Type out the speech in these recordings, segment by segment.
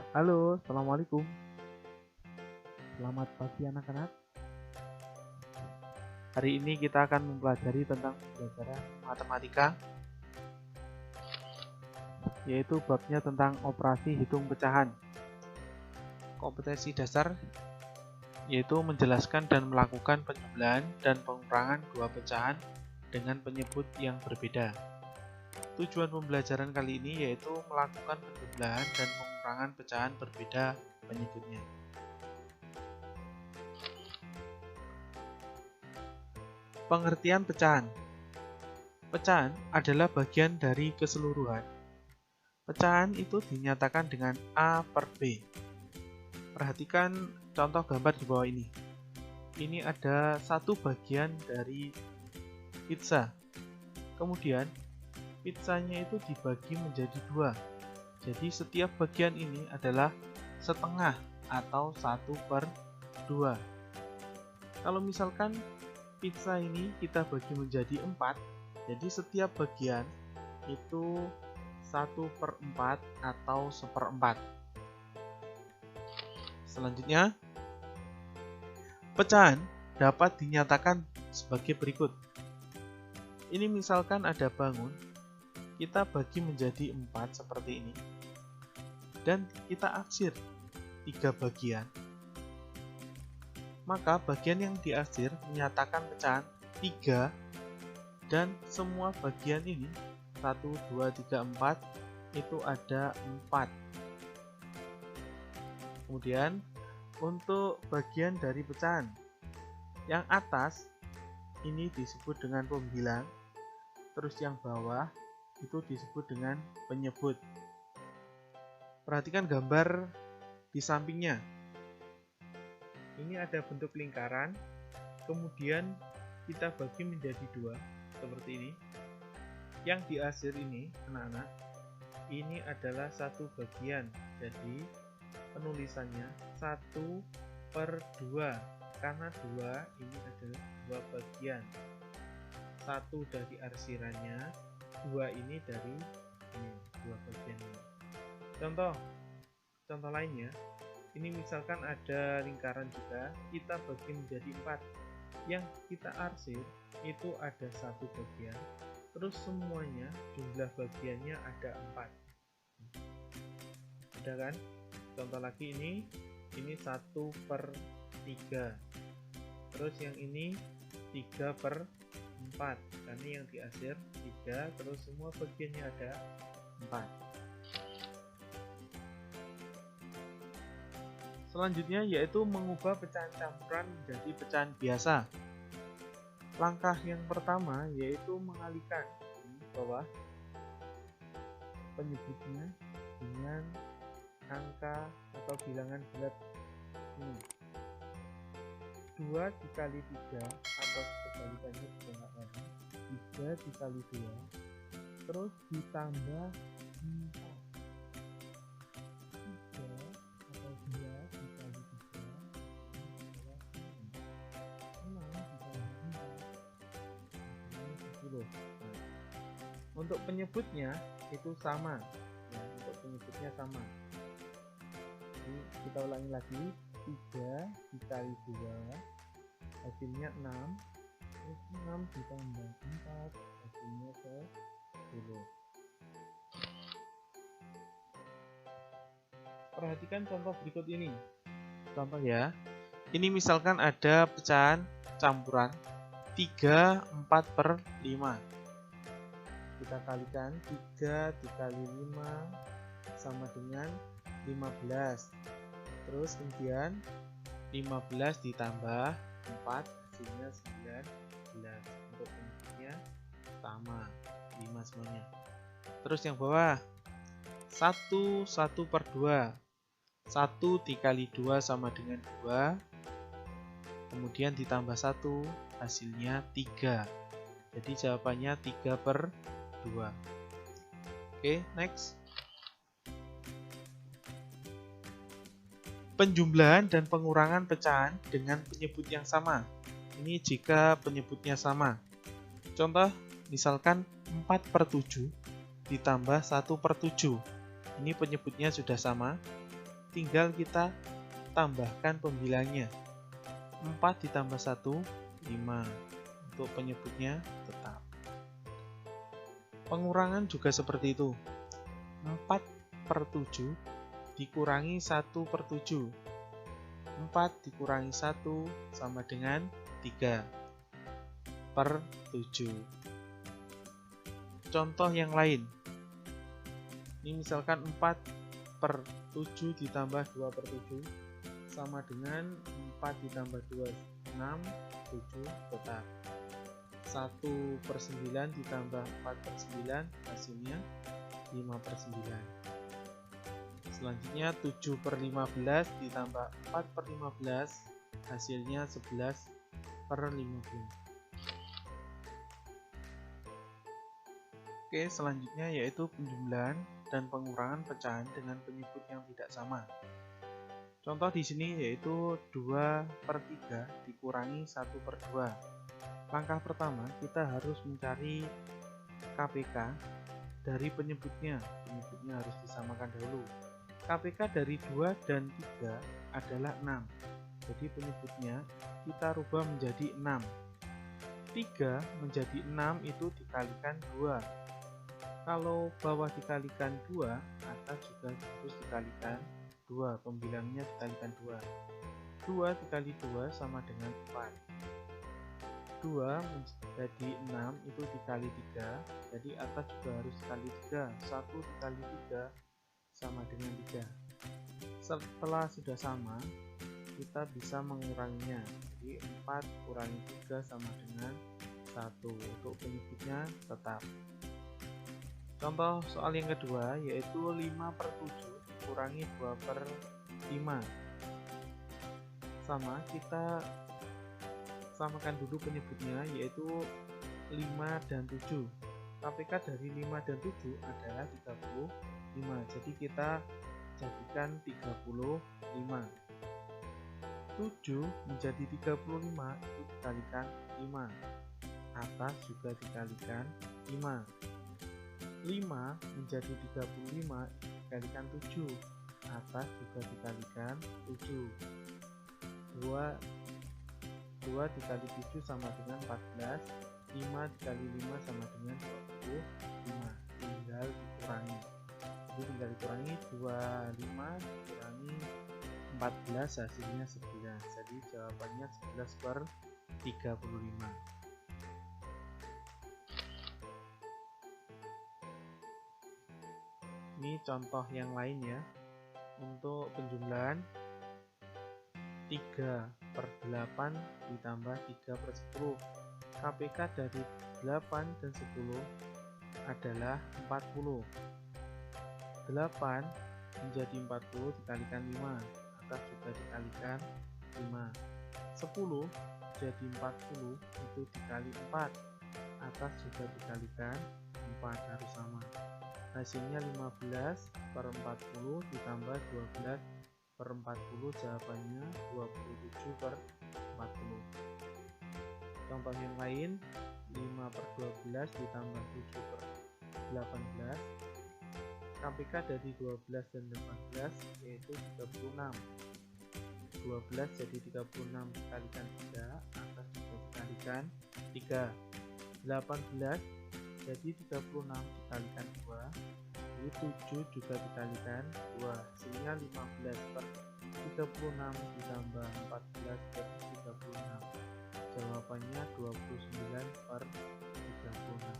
Halo, Assalamualaikum. Selamat pagi anak-anak. Hari ini kita akan mempelajari tentang pembelajaran matematika, yaitu babnya tentang operasi hitung pecahan. Kompetensi dasar yaitu menjelaskan dan melakukan penjumlahan dan pengurangan dua pecahan dengan penyebut yang berbeda. Tujuan pembelajaran kali ini yaitu melakukan penjumlahan dan pengurangan pecahan berbeda penyebutnya. Pengertian pecahan. Pecahan adalah bagian dari keseluruhan. Pecahan itu dinyatakan dengan A per B. Perhatikan contoh gambar di bawah ini. Ini ada satu bagian dari pizza. Kemudian, pizzanya itu dibagi menjadi dua. Jadi setiap bagian ini adalah setengah atau 1/2. Kalau misalkan pizza ini kita bagi menjadi 4, jadi setiap bagian itu 1/4 atau 1/4. Selanjutnya, pecahan dapat dinyatakan sebagai berikut. Ini misalkan ada bangun, kita bagi menjadi 4 seperti ini, dan kita aksir 3 bagian. Maka bagian yang diaksir menyatakan pecahan 3, dan semua bagian ini 1, 2, 3, 4 itu ada 4. Kemudian untuk bagian dari pecahan yang atas ini disebut dengan pembilang, terus yang bawah itu disebut dengan penyebut. Perhatikan gambar di sampingnya. Ini ada bentuk lingkaran, kemudian kita bagi menjadi 2 seperti ini. Yang diaksir ini, anak-anak, ini adalah satu bagian, jadi penulisannya 1/2, karena 2 ini adalah 2 bagian. 1 dari arsirannya, 2 ini dari ini, 2 bagian ini. Contoh lainnya, ini misalkan ada lingkaran juga, kita bagi menjadi 4. Yang kita arsir itu ada 1 bagian, terus semuanya jumlah bagiannya ada 4. Ada kan? Contoh lagi ini 1/3. Terus yang ini 3/4. Karena yang diaksir 3, terus semua bagiannya ada 4. Selanjutnya yaitu mengubah pecahan campuran menjadi pecahan biasa. Langkah yang pertama yaitu mengalihkan di bawah penyebutnya dengan angka atau bilangan bulat ini. 2 dikali 3 atau kebalikannya juga 3 dikali 2 terus ditambah 4. 3 atau 2 dikali 3 adalah 6 dikali 4 10. Untuk penyebutnya itu sama ya, untuk penyebutnya sama. Jadi kita ulangi lagi, 3 dikali 2 hasilnya 6, terus 6 ditambah 4 hasilnya 10. Perhatikan contoh berikut ini. Contoh ya, ini misalkan ada pecahan campuran 3, 4/5. Kita kalikan, 3 dikali 5 sama dengan 15. Terus kemudian 15 ditambah 4 hasilnya 19. Untuk penyebutnya sama, 5 semuanya. Terus yang bawah 1, 1/2. 1 dikali 2 sama dengan 2, kemudian ditambah 1 hasilnya 3. Jadi jawabannya 3/2. Oke, next. Penjumlahan dan pengurangan pecahan dengan penyebut yang sama. Ini jika penyebutnya sama. Contoh, misalkan 4/7 ditambah 1/7. Ini penyebutnya sudah sama. tinggal kita tambahkan pembilangnya. 4 ditambah 1, 5. Untuk penyebutnya tetap. Pengurangan juga seperti itu. 4/7 dikurangi 1/7. 4 dikurangi 1 sama dengan 3/7. Contoh yang lain. Ini misalkan 4/7 ditambah 2/7 sama dengan 4 ditambah 2, 6, 7 tetap. 1/9 ditambah 4/9 hasilnya 5/9. Selanjutnya 7/15 ditambah 4/15 hasilnya 11/15. Oke, selanjutnya yaitu penjumlahan dan pengurangan pecahan dengan penyebut yang tidak sama. Contoh di sini yaitu 2/3 dikurangi 1/2. Langkah pertama kita harus mencari KPK dari penyebutnya. Penyebutnya harus disamakan dahulu. KPK dari 2 dan 3 adalah 6. Jadi penyebutnya kita rubah menjadi 6. 3 menjadi 6 itu dikalikan 2. Kalau bawah dikalikan 2, atas juga harus dikalikan 2. Pembilangnya dikalikan 2. 2 dikali 2 sama dengan 4. 2 menjadi 6 itu dikali 3. Jadi atas juga harus dikali 3. 1 dikali 3 sama dengan 3. Setelah sudah sama, kita bisa menguranginya. Jadi 4 kurangi 3 sama dengan 1. Untuk penyebutnya tetap. Contoh soal yang kedua yaitu 5/7 dikurangi 2/5. Sama, kita samakan dulu penyebutnya yaitu 5 dan 7. KPK dari 5 dan 7 adalah 35. Jadi kita jadikan 35. 7 menjadi 35 itu dikalikan 5. Atas juga dikalikan 5. 5 menjadi 35 dikalikan 7. Atas juga dikalikan 7. 2 dikali 7 sama dengan 14. 5 dikali 5 sama dengan 25. Tinggal dikurangi. Jadi tinggal dikurangi 25 dikurangi 14 hasilnya 11. Jadi jawabannya 11/35. Ini contoh yang lain ya. Untuk penjumlahan 3/8 ditambah 3/10. KPK dari 8 dan 10 adalah 40. 8 menjadi 40 dikalikan 5. Atas juga dikalikan 5. 10 jadi 40 itu dikali 4. Atas juga dikalikan 4, harus sama. Hasilnya 15/40 ditambah 12/40, jawabannya 27/40. Contoh yang lain 5/12 ditambah 7/18. KPK dari 12 dan 18 yaitu 36. 12 jadi 36 dikalikan 3, atas juga dikalikan 3. 18 jadi 36 dikalikan 2, jadi 7 juga dikalikan 2. Hasilnya 15/36 ditambah 14/36. Jawabannya 29/36.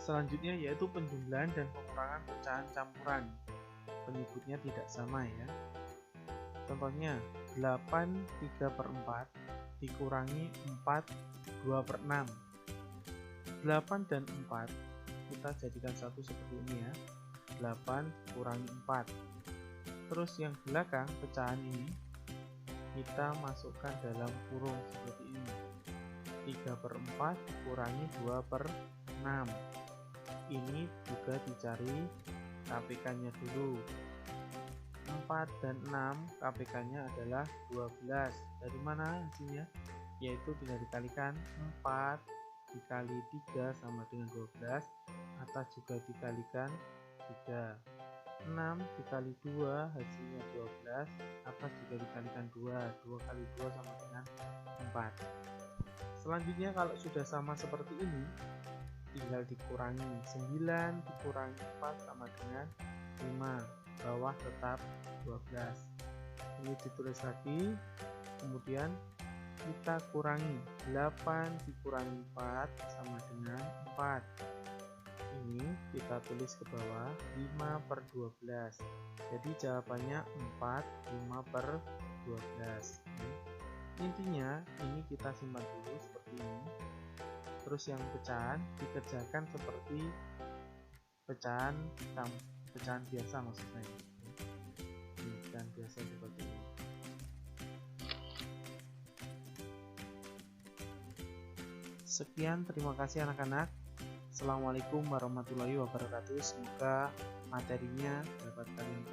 Selanjutnya yaitu penjumlahan dan pengurangan pecahan campuran. Penyebutnya tidak sama ya. Contohnya 8 3/4 dikurangi 4 2/6. 8 dan 4 kita jadikan satu seperti ini ya. 8 kurangi 4. Terus yang belakang pecahan ini kita masukkan dalam kurung seperti ini. 3/4 dikurangi 2/6. Ini juga dicari KPK-nya dulu. 4 dan 6 KPK-nya adalah 12. Dari mana hasilnya? Yaitu tinggal dikalikan 4 dikali 3 sama dengan 12. Atas juga dikalikan 3. 6 dikali 2 hasilnya 12. Atas juga dikalikan 2. 2 kali 2 sama dengan 4. Selanjutnya kalau sudah sama seperti ini, tinggal dikurangi. 9 dikurangi 4 sama dengan 5. Bawah tetap 12. Ini ditulis lagi. Kemudian kita kurangi. 8 dikurangi 4 sama dengan 4. Ini kita tulis ke bawah 5/12. Jadi jawabannya 4, 5/12. Intinya ini kita simpan dulu seperti ini. Terus yang pecahan dikerjakan seperti pecahan biasa maksudnya. Ini pecahan biasa seperti ini. Sekian, terima kasih anak-anak. Assalamualaikum warahmatullahi wabarakatuh. Semoga materinya dapat kalian